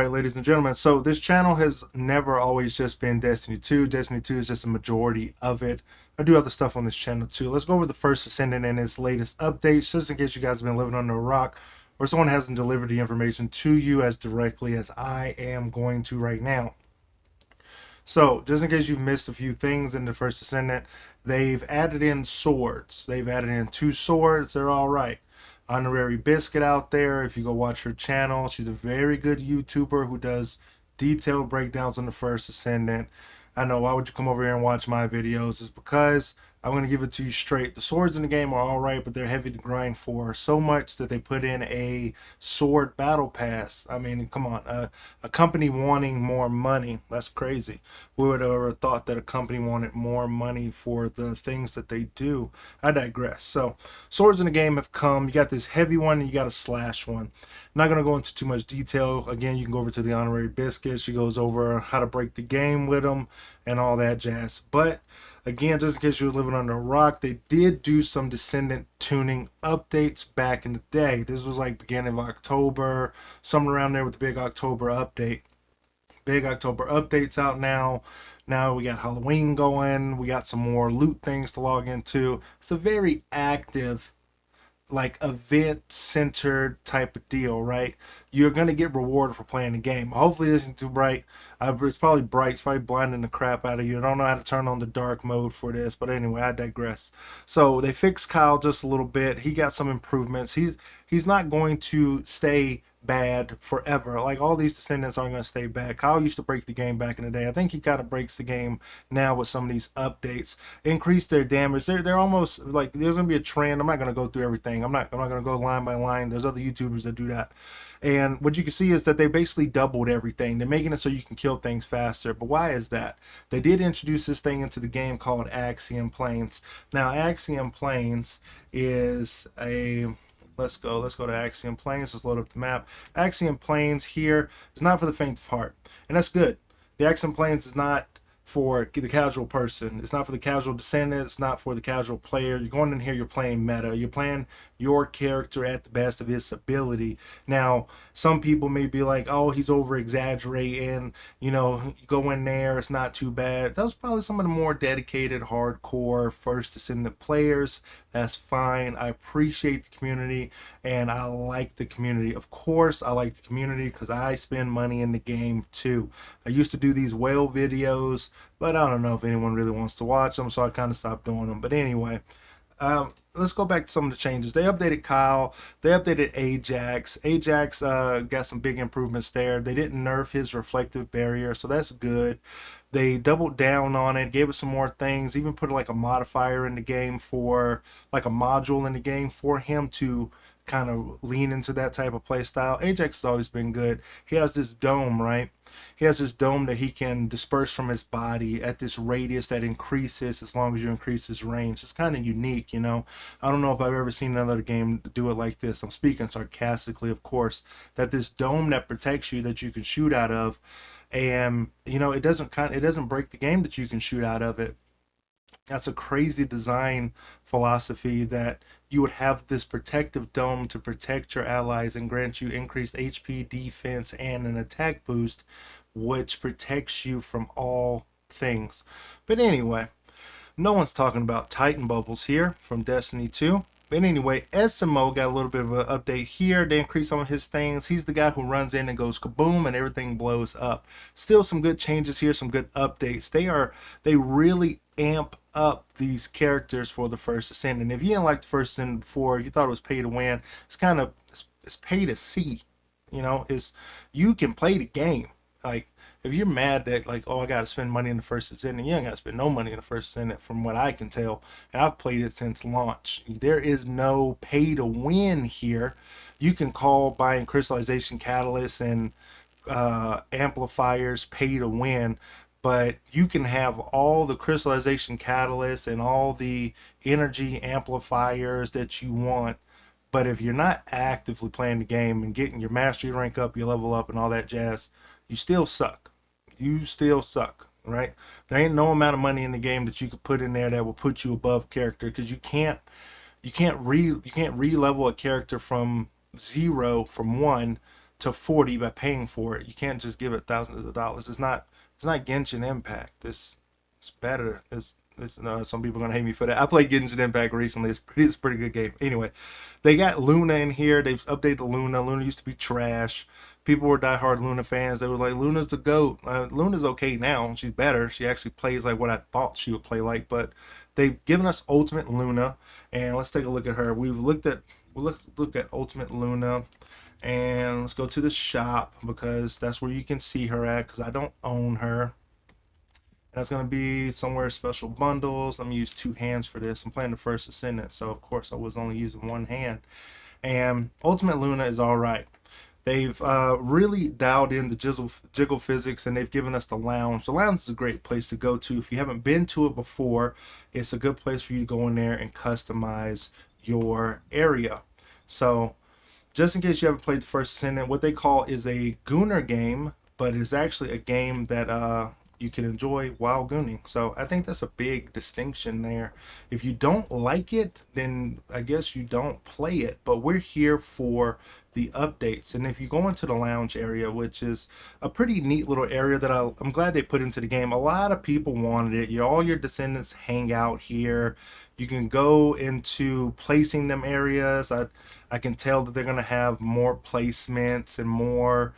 right, ladies and gentlemen, so this channel has never always just been Destiny 2. Destiny 2 is just a majority of it. I do other stuff on this channel too. Let's go over the First Descendant and its latest updates, just in case you guys have been living under a rock or someone hasn't delivered the information to you as directly as I am going to right now. So, just in case you've missed a few things in the First Descendant, they've added in swords. They've added in 2 swords. They're all right. Honorary Biscuit out there, if you go watch her channel, she's a very good YouTuber who does detailed breakdowns on the First Descendant. I know, why would you come over here and watch my videos? It's because I'm going to give it to you straight. The swords in the game are alright, but they're heavy to grind for. So much that they put in a sword battle pass. I mean, come on. A company wanting more money. That's crazy. Who would have ever thought that a company wanted more money for the things that they do? I digress. So, swords in the game have come. You got this heavy one and you got a slash one. I'm not going to go into too much detail. Again, you can go over to the Honorary Biscuit. She goes over how to break the game with them and all that jazz. But again, just in case you were living under a rock, they did do some Descendant tuning updates back in the day. This was like beginning of October, somewhere around there with the big October update. Big October updates out now. Now we got Halloween going. We got some more loot things to log into. It's a very active, like, event centered type of deal, right? You're gonna get rewarded for playing the game. Hopefully this isn't too bright. It's probably bright. It's probably blinding the crap out of you. I don't know how to turn on the dark mode for this, but anyway, I digress. So they fixed Kyle just a little bit. He got some improvements. He's not going to stay bad forever. Like, all these Descendants aren't going to stay bad. Kyle used to break the game back in the day. I think he kind of breaks the game now with some of these updates. Increase their damage. They're almost like, there's going to be a trend. I'm not going to go through everything. I'm not going to go line by line. There's other YouTubers that do that. And what you can see is that they basically doubled everything. They're making it so you can kill things faster. But why is that? They did introduce this thing into the game called Axiom Planes. Now, Axiom Planes is a... Let's go to Axiom Planes. Let's load up the map. Axiom Planes here is not for the faint of heart. And that's good. The Axiom Planes is not for the casual person. It's not for the casual Descendant. It's not for the casual player. You're going in here, you're playing meta. You're playing your character at the best of his ability. Now, some people may be like, oh, he's over exaggerating. You know, you go in there, it's not too bad. Those are probably some of the more dedicated, hardcore First Descendant players. That's fine. I appreciate the community and I like the community. Of course, I like the community because I spend money in the game too. I used to do these whale videos, but I don't know if anyone really wants to watch them, so I kind of stopped doing them. But anyway, let's go back to some of the changes. They updated Kyle. They updated Ajax. Ajax got some big improvements there. They didn't nerf his reflective barrier, so that's good. They doubled down on it, gave it some more things, even put like a modifier in the game for, like a module in the game for him to kind of lean into that type of play style. Ajax has always been good. He has this dome, right? He has this dome that he can disperse from his body at this radius that increases as long as you increase his range. It's kind of unique, you know. I don't know if I've ever seen another game do it like this. I'm speaking sarcastically, of course. That this dome that protects you, that you can shoot out of, and you know, it doesn't break the game that you can shoot out of it. That's a crazy design philosophy, that you would have this protective dome to protect your allies and grant you increased HP, defense, and an attack boost, which protects you from all things. But anyway, no one's talking about Titan bubbles here from Destiny 2. But anyway, SMO got a little bit of an update here. They increased some of his things. He's the guy who runs in and goes kaboom and everything blows up. Still some good changes here, some good updates. They really amp up these characters for the First Descendant. If you didn't like the First Descendant before, you thought it was pay to win, it's pay to see. You know, you can play the game. Like, if you're mad that, like, oh, I got to spend money in the First Descendant, you ain't got to spend no money in the First Descendant from what I can tell. And I've played it since launch. There is no pay to win here. You can call buying crystallization catalysts and amplifiers pay to win, but you can have all the crystallization catalysts and all the energy amplifiers that you want. But if you're not actively playing the game and getting your mastery rank up, your level up, and all that jazz, you still suck. You still suck, right? There ain't no amount of money in the game that you could put in there that will put you above character, because you can't re-level a character from 0, from 1, to 40 by paying for it. You can't just give it thousands of dollars. It's not Genshin Impact. It's better. It's no, some people are gonna hate me for that. I played Genshin Impact recently. It's a pretty good game. Anyway, they got Luna in here. They've updated Luna. Luna used to be trash. People were diehard Luna fans. They were like, Luna's the GOAT. Luna's okay now. She's better. She actually plays like what I thought she would play like. But they've given us Ultimate Luna, and let's take a look at her. Look at Ultimate Luna, and let's go to the shop because that's where you can see her at. Because I don't own her. And that's going to be somewhere special bundles. Let me use two hands for this. I'm playing the First Descendant, so of course I was only using one hand. And Ultimate Luna is all right. They've really dialed in the jiggle physics, and they've given us the lounge. The lounge is a great place to go to. If you haven't been to it before, it's a good place for you to go in there and customize your area. So just in case you haven't played the First Descendant, what they call is a gooner game, but it's actually a game that you can enjoy while gooning. So I think that's a big distinction there. If you don't like it, then I guess you don't play it. But we're here for the updates. And if you go into the lounge area, which is a pretty neat little area that I'm glad they put into the game. A lot of people wanted it. All your descendants hang out here. You can go into placing them areas. I can tell that they're going to have more placements and more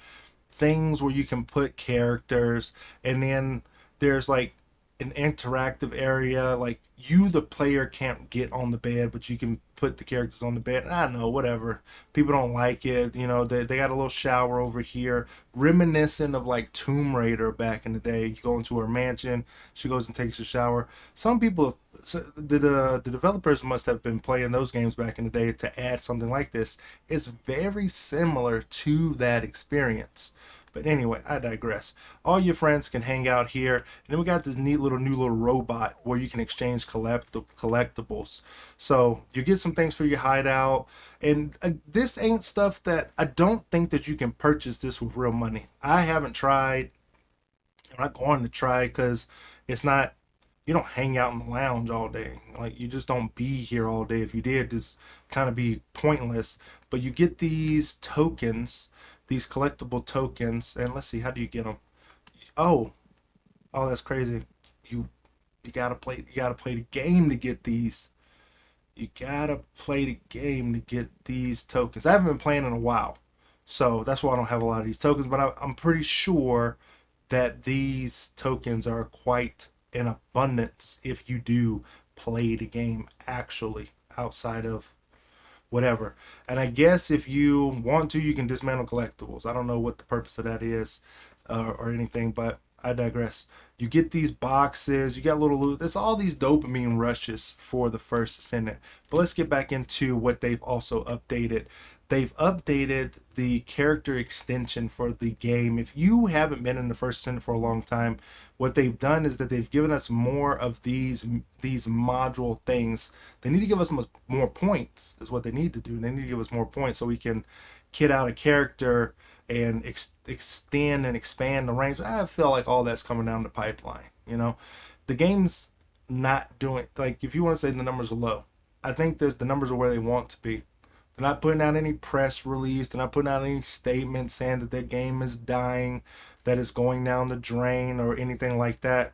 things where you can put characters, and then there's like an interactive area, like you the player can't get on the bed, but you can put the characters on the bed. I don't know, whatever. People don't like it. They got a little shower over here, reminiscent of like Tomb Raider back in the day. You go into her mansion, she goes and takes a shower. Some people, the developers must have been playing those games back in the day to add something like this. It's very similar to that experience. But anyway, I digress. All your friends can hang out here. And then we got this neat new little robot where you can exchange collectibles. So you get some things for your hideout. And this ain't stuff that I don't think that you can purchase this with real money. I haven't tried. I'm not going to try because it's not, you don't hang out in the lounge all day. Like, you just don't be here all day. If you did, it's kind of be pointless. But you get these tokens, these collectible tokens, and let's see, how do you get them? Oh, that's crazy. You gotta play the game to get these. You gotta play the game to get these tokens. I haven't been playing in a while, so that's why I don't have a lot of these tokens. But I'm pretty sure that these tokens are quite in abundance if you do play the game actually outside of whatever. And I guess if you want to, you can dismantle collectibles. I don't know what the purpose of that is or anything, but I digress. You get these boxes, you got little loot. There's all these dopamine rushes for the First Descendant. But let's get back into what they've also updated. They've updated the character extension for the game. If you haven't been in the First Descendant for a long time, what they've done is that they've given us more of these module things. They need to give us more points, is what they need to do. They need to give us more points so we can kit out a character and extend and expand the range. I feel like all that's coming down the pipeline. The game's not doing, like, if you want to say the numbers are low, I think the numbers are where they want to be. They're not putting out any press release. They're not putting out any statement saying that their game is dying, that it's going down the drain or anything like that.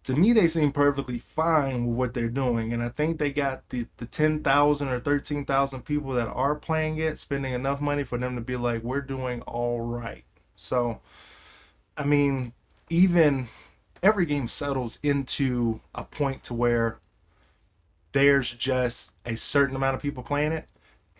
To me, they seem perfectly fine with what they're doing. And I think they got the 10,000 or 13,000 people that are playing it, spending enough money for them to be like, we're doing all right. So, I mean, even every game settles into a point to where there's just a certain amount of people playing it.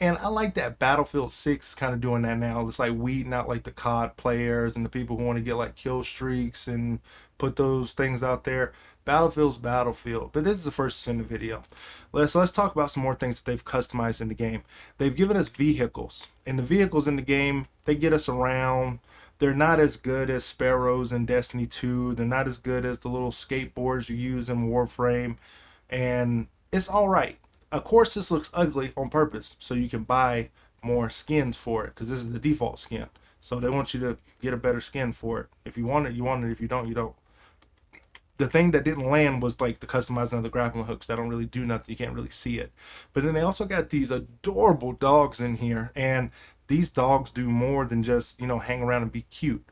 And I like that Battlefield 6 is kind of doing that now. It's like weeding out like the COD players and the people who want to get like kill streaks and put those things out there. Battlefield's Battlefield. But this is the first in the video. Let's talk about some more things that they've customized in the game. They've given us vehicles. And the vehicles in the game, they get us around. They're not as good as Sparrows in Destiny 2. They're not as good as the little skateboards you use in Warframe. And it's all right. Of course, this looks ugly on purpose, so you can buy more skins for it, because this is the default skin. So they want you to get a better skin for it. If you want it, you want it. If you don't, you don't. The thing that didn't land was like the customizing of the grappling hooks. That don't really do nothing. You can't really see it. But then they also got these adorable dogs in here, and these dogs do more than just, hang around and be cute.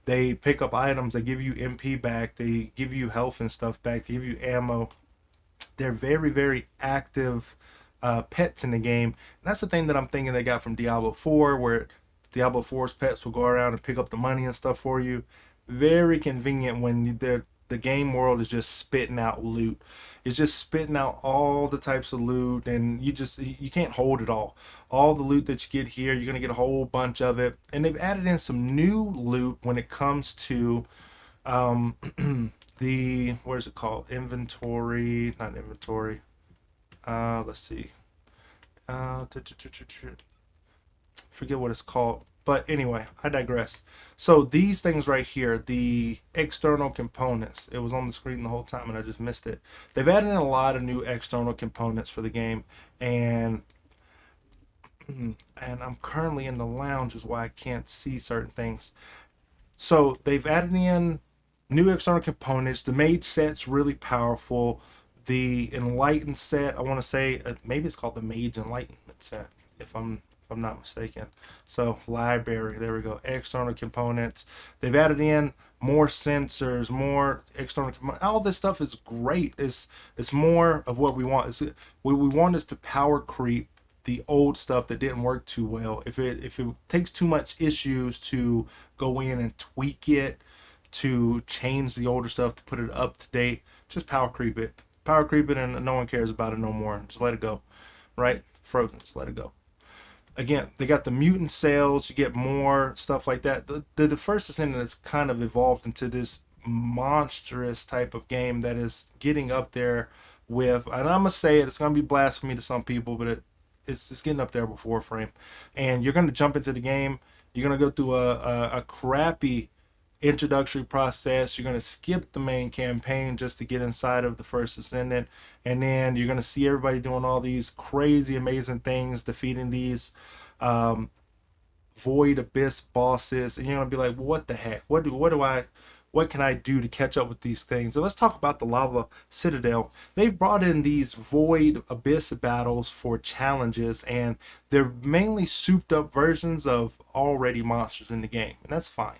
They pick up items, they give you MP back, they give you health and stuff back, they give you ammo. They're very, very active pets in the game. And that's the thing that I'm thinking they got from Diablo 4, where Diablo 4's pets will go around and pick up the money and stuff for you. Very convenient when the game world is just spitting out loot. It's just spitting out all the types of loot, and you can't hold it all. All the loot that you get here, you're gonna get a whole bunch of it. And they've added in some new loot when it comes to um, the what is it called? Inventory, not inventory. Let's see. Uh, Forget what it's called. But anyway, I digress. So these things right here, the external components, it was on the screen the whole time and I just missed it. They've added in a lot of new external components for the game, and I'm currently in the lounge is why I can't see certain things. So they've added in new external components. The mage set's really powerful. The enlightened set, I want to say maybe it's called the mage enlightenment set, if I'm not mistaken. So library, there we go. External components. They've added in more sensors, more external components. All this stuff is great. It's more of what we want. What we want is to power creep the old stuff that didn't work too well. If it takes too much issues to go in and tweak it, to change the older stuff to put it up to date, just power creep it. Power creep it, and no one cares about it no more. Just let it go. Right? Frozen. Just let it go. Again, they got the mutant cells. You get more stuff like that. The First Descendant has kind of evolved into this monstrous type of game that is getting up there with, and I'm gonna say it, it's gonna be blasphemy to some people, but it's getting up there with Warframe. And you're gonna jump into the game. You're gonna go through a crappy introductory process. You're going to skip the main campaign just to get inside of the First Descendant, and then you're going to see everybody doing all these crazy amazing things, defeating these um, void abyss bosses, and you're going to be like, well, what the heck, what can I do to catch up with these things? And let's talk about the Lava Citadel. They've brought in these void abyss battles for challenges, and they're mainly souped up versions of already monsters in the game, and that's fine.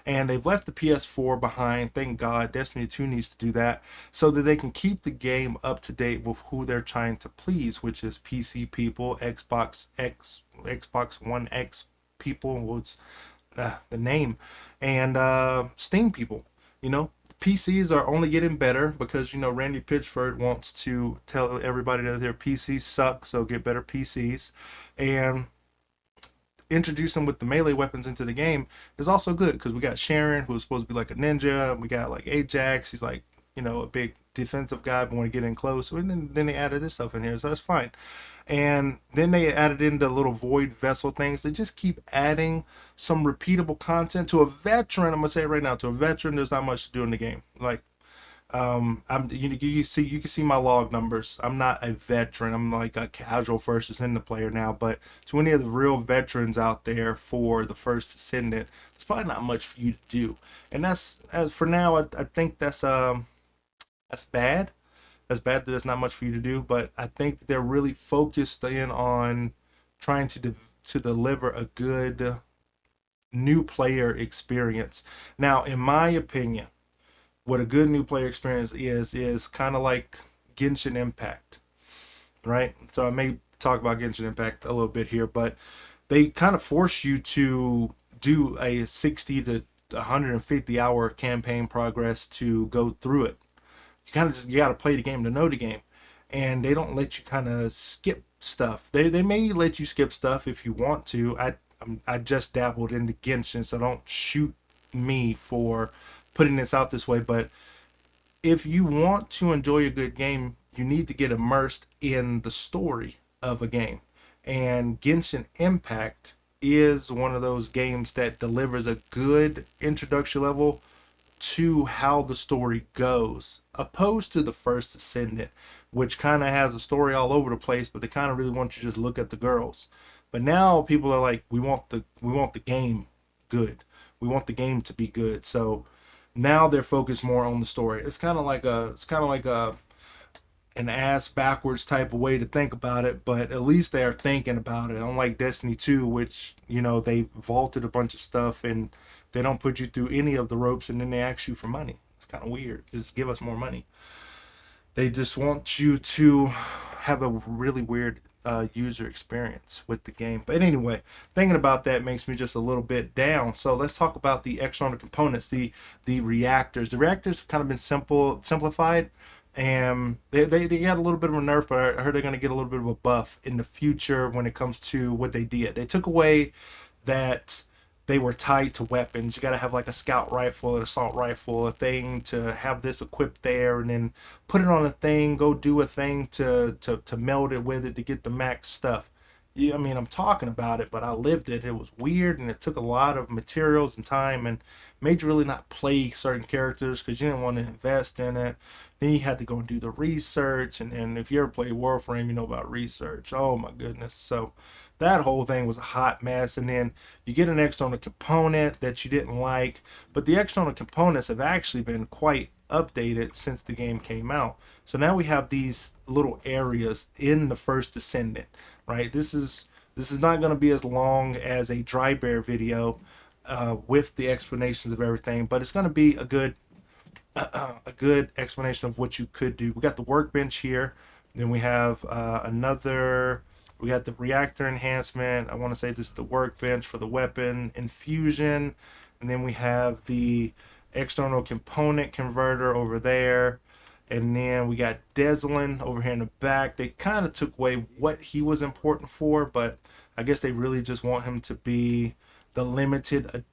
And they've left the PS4 behind. Thank God. Destiny 2 needs to do that so that they can keep the game up to date with who they're trying to please, which is PC people, Xbox One X people, what's the name, and Steam people. PCs are only getting better because Randy Pitchford wants to tell everybody that their PCs suck, so get better PCs, and introduce them with the melee weapons into the game is also good because we got Sharon, who's supposed to be like a ninja. We got like Ajax, he's like a big defensive guy but want to get in close. And then they added this stuff in here, so that's fine. And then they added in the little void vessel things. They just keep adding some repeatable content. To a veteran, I'm gonna say it right now, to a veteran, there's not much to do in the game. Like, you can see my log numbers. I'm not a veteran. I'm like a casual First Descendant player now. But to any of the real veterans out there for the First Descendant, there's probably not much for you to do. And that's, as for now, I think that's bad. That's bad that there's not much for you to do. But I think that they're really focused in on trying to deliver a good new player experience. Now, in my opinion, what a good new player experience is kind of like Genshin Impact, right? So I may talk about Genshin Impact a little bit here, but they kind of force you to do a 60 to 150 hour campaign progress to go through it. You got to play the game to know the game, and they don't let you kind of skip stuff. They may let you skip stuff if you want to. I just dabbled into Genshin, so don't shoot me for putting this out this way, but if you want to enjoy a good game, you need to get immersed in the story of a game. And Genshin Impact is one of those games that delivers a good introduction level to how the story goes, opposed to the First Descendant, which kind of has a story all over the place, but they kind of really want you to just look at the girls. But now people are like, we want the game good. We want the game to be good. So now they're focused more on the story. It's kind of like a an ass backwards type of way to think about it, but at least they're thinking about it. Unlike Destiny 2, which, you know, they vaulted a bunch of stuff and they don't put you through any of the ropes and then they ask you for money. It's kind of weird. Just give us more money. They just want you to have a really weird user experience with the game. But anyway, thinking about that makes me just a little bit down. So let's talk about the external components, the reactors. The reactors have kind of been simplified, and they got a little bit of a nerf, but I heard they're going to get a little bit of a buff in the future when it comes to what they did. They took away that they were tied to weapons. You got to have like a scout rifle, an assault rifle, a thing to have this equipped there, and then put it on a thing, go do a thing to meld it with it to get the max stuff. Yeah, I mean, I'm talking about it, but I lived it. It was weird, and it took a lot of materials and time, and made you really not play certain characters because you didn't want to invest in it. Then you had to go and do the research, and if you ever play Warframe, you know about research. Oh my goodness! So that whole thing was a hot mess, and then you get an external component that you didn't like, but the external components have actually been quite updated since the game came out. So now we have these little areas in the First Descendant, right? This is not going to be as long as a dry bear video with the explanations of everything, but it's going to be a good explanation of what you could do. We got the workbench here, then we have we got the reactor enhancement. I want to say this is the workbench for the weapon infusion, and then we have the external component converter over there, and then we got Deslin over here in the back. They kind of took away what he was important for, but I guess they really just want him to be the limited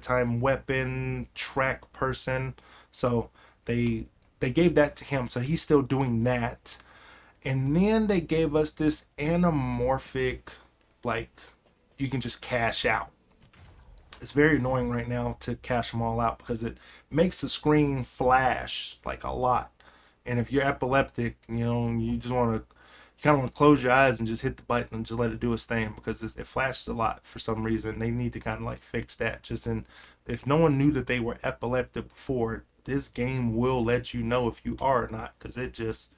time weapon track person. So they gave that to him, so he's still doing that. And then they gave us this anamorphic, like, you can just cash out. It's very annoying right now to cash them all out because it makes the screen flash like a lot. And if you're epileptic, you know, you kind of want to close your eyes and just hit the button and just let it do its thing because it flashes a lot for some reason. They need to kind of like fix that. If no one knew that they were epileptic before, this game will let you know if you are or not because it just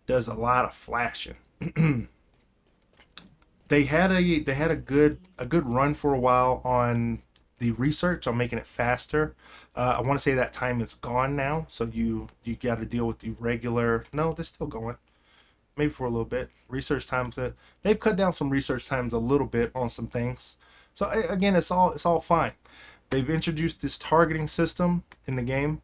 does a lot of flashing. They had a good run for a while on the research on making it faster. I want to say that time is gone now, so you got to deal with the regular. No, they're still going. Maybe for a little bit. Research times they've cut down some research times a little bit on some things. So again, it's all fine. They've introduced this targeting system in the game,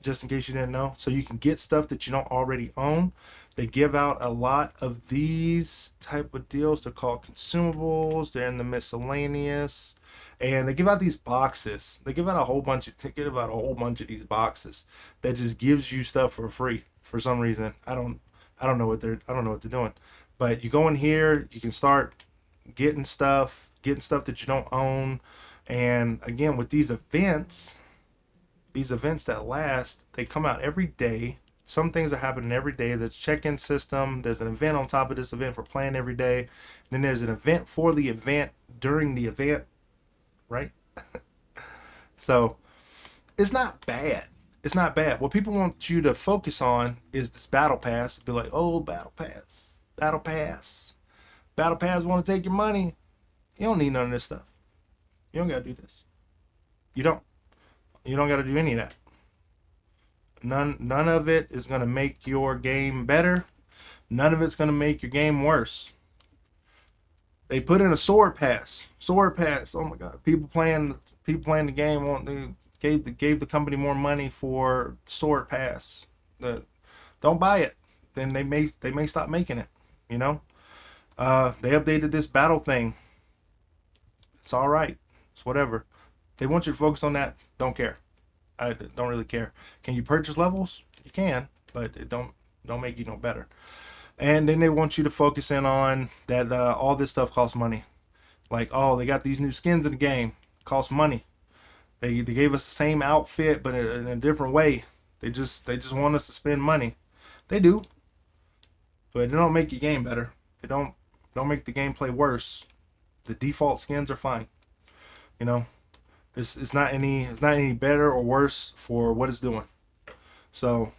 just in case you didn't know, so you can get stuff that you don't already own. They give out a lot of these type of deals. They're called consumables. They're in the miscellaneous, and they give out these boxes. They give out a whole bunch of these boxes that just gives you stuff for free for some reason. I don't know what they're doing. But you go in here, you can start getting stuff that you don't own. And again, with these events that last, they come out every day. Some things are happening every day. There's a check-in system. There's an event on top of this event for playing every day. Then there's an event for the event during the event, right? So it's not bad. It's not bad. What people want you to focus on is this battle pass. Be like, oh, battle pass. Battle pass want to take your money. You don't need none of this stuff. You don't got to do this. You don't got to do any of that. None of it is going to make your game better. None of it's going to make your game worse. They put in a sword pass. Sword pass. Oh my God. People playing the game gave the company more money for sword pass. Don't buy it. Then they may stop making it. You know. They updated this battle thing. It's all right. It's whatever. They want you to focus on that. Don't care. I don't really care. Can you purchase levels? You can, but it don't make you no better. And then they want you to focus in on that all this stuff costs money. Like, oh, they got these new skins in the game. It costs money. They gave us the same outfit, but in a different way. They just want us to spend money. They do, but they don't make your game better. They don't make the gameplay worse. The default skins are fine. You know. It's not any better or worse for what it's doing. So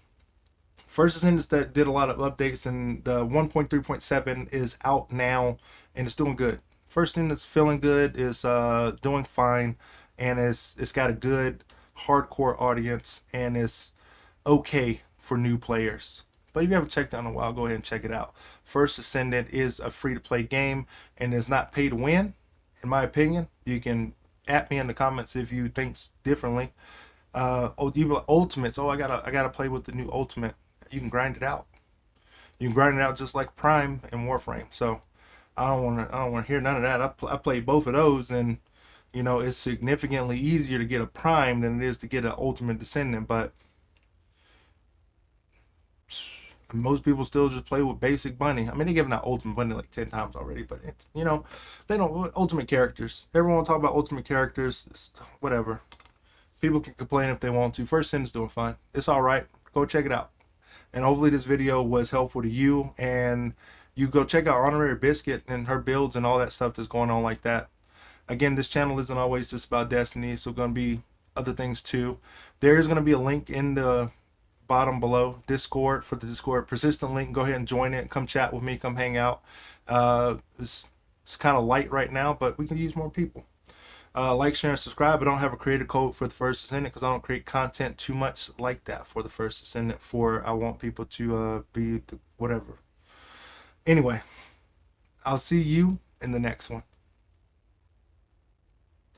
First Descendants that did a lot of updates, and the 1.3.7 is out now, and it's doing good. First thing that's feeling good is doing fine, and it's got a good hardcore audience, and it's okay for new players. But if you haven't checked it out in a while, go ahead and check it out. First Descendant is a free to play game and is not pay to win, in my opinion. You can at me in the comments if you think differently. You ultimates. Oh, I gotta play with the new ultimate. You can grind it out. You can grind it out just like Prime and Warframe. So I don't want to hear none of that. I played both of those, and it's significantly easier to get a Prime than it is to get an Ultimate Descendant. But most people still just play with basic bunny. I mean, they're giving out Ultimate Bunny like 10 times already, but it's they don't ultimate characters. Everyone talk about ultimate characters. It's whatever. People can complain if they want to. First Sin's doing fine. It's all right. Go check it out. And hopefully this video was helpful to you, and you go check out Honorary Biscuit and her builds and all that stuff that's going on like that. Again, this channel isn't always just about Destiny, so going to be other things too. There is going to be a link in the bottom below, Discord, for the Discord persistent link. Go ahead and join it. Come chat with me. Come hang out. It's kind of light right now, but we can use more people. Like, share, and subscribe. I don't have a creator code for the First Descendant because I don't create content too much like that for the First Descendant. I want people to be whatever. Anyway, I'll see you in the next one.